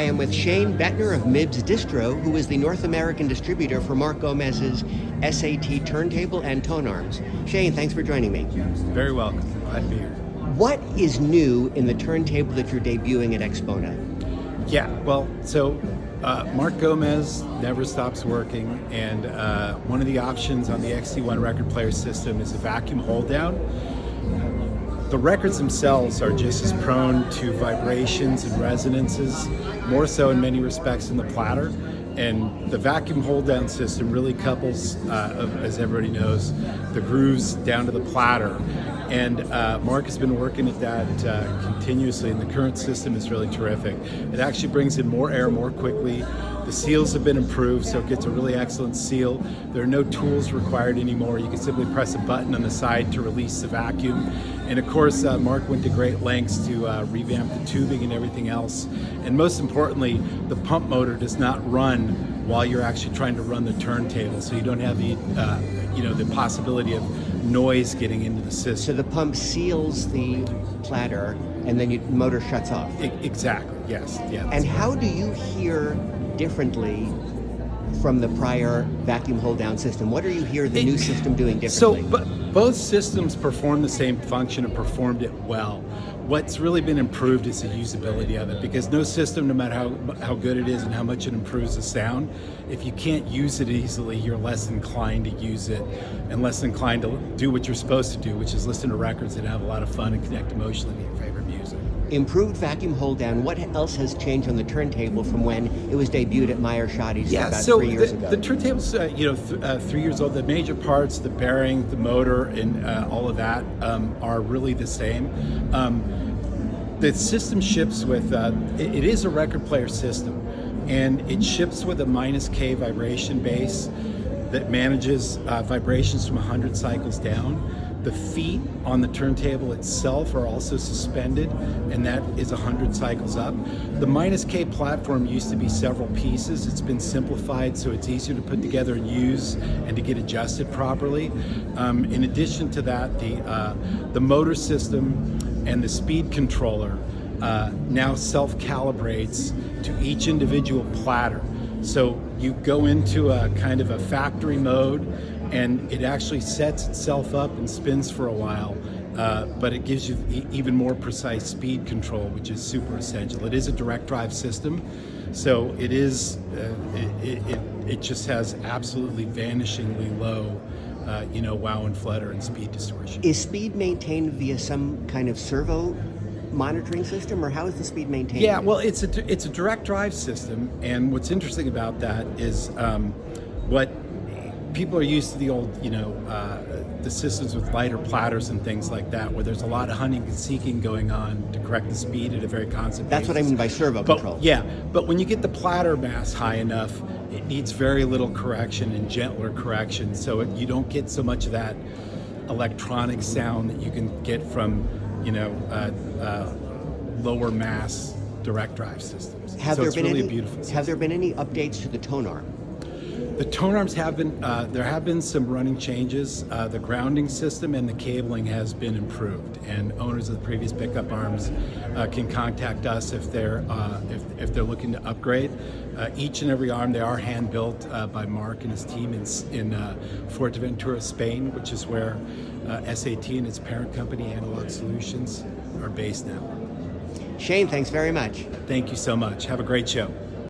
I am with Shane Buettner of Mibs Distro, who is the North American distributor for Mark Gomez's SAT Turntable and Tonearms. Shane, thanks for joining me. Very welcome. Glad to be here. What is new in the turntable that you're debuting at AXPONA? Yeah, well, so Mark Gomez never stops working, and one of the options on the XT1 record player system is a vacuum hold down. The records themselves are just as prone to vibrations and resonances, more so in many respects than the platter. And the vacuum hold down system really couples, as everybody knows, the grooves down to the platter. And Mark has been working at that continuously, and the current system is really terrific. It actually brings in more air more quickly. The seals have been improved, so it gets a really excellent seal. There are no tools required anymore. You can simply press a button on the side to release the vacuum. And of course, Mark went to great lengths to revamp the tubing and everything else. And most importantly, the pump motor does not run while you're actually trying to run the turntable, so you don't have the the possibility of noise getting into the system. So the pump seals the platter, and then the motor shuts off. Exactly. Yes. Yeah. And how do you hear differently from the prior vacuum hold down system? What do you hear the new system doing differently? So both systems perform the same function and performed it well. What's really been improved is the usability of it, because no system, no matter how good it is and how much it improves the sound, if you can't use it easily, you're less inclined to use it and less inclined to do what you're supposed to do, which is listen to records and have a lot of fun and connect emotionally to your favorite music. Improved vacuum hold down. What else has changed on the turntable from when it was debuted at Meyer Schotti's about 3 years ago? The turntable's 3 years old. The major parts, the bearing, the motor, and all of that are really the same. The system ships with it is a record player system, and it ships with a -K vibration base that manages vibrations from 100 cycles down. The feet on the turntable itself are also suspended, and that is 100 cycles up. The -K platform used to be several pieces. It's been simplified so it's easier to put together and use and to get adjusted properly. In addition to that, the motor system and the speed controller now self-calibrates to each individual platter. So you go into a kind of a factory mode, and it actually sets itself up and spins for a while, but it gives you even more precise speed control, which is super essential. It is a direct drive system, so it is. It just has absolutely vanishingly low, wow and flutter and speed distortion. Is speed maintained via some kind of servo monitoring system, or how is the speed maintained? Yeah, well, it's a direct drive system, and what's interesting about that is what people are used to the old, the systems with lighter platters and things like that, where there's a lot of hunting and seeking going on to correct the speed at a very constant That's basis. what I mean by servo control. Yeah, but when you get the platter mass high enough, it needs very little correction and gentler correction, so you don't get so much of that electronic sound that you can get from, lower mass direct drive systems. Have there been really any? A beautiful system. Have there been any updates to the Tonearm? The Tonearms have been, there have been some running changes. The grounding system and the cabling has been improved, and owners of the previous pickup arms can contact us if they're looking to upgrade. Each and every arm, they are hand built by Mark and his team in Fuerteventura, Spain, which is where SAT and its parent company, Analog Solutions, are based now. Shane, thanks very much. Thank you so much. Have a great show.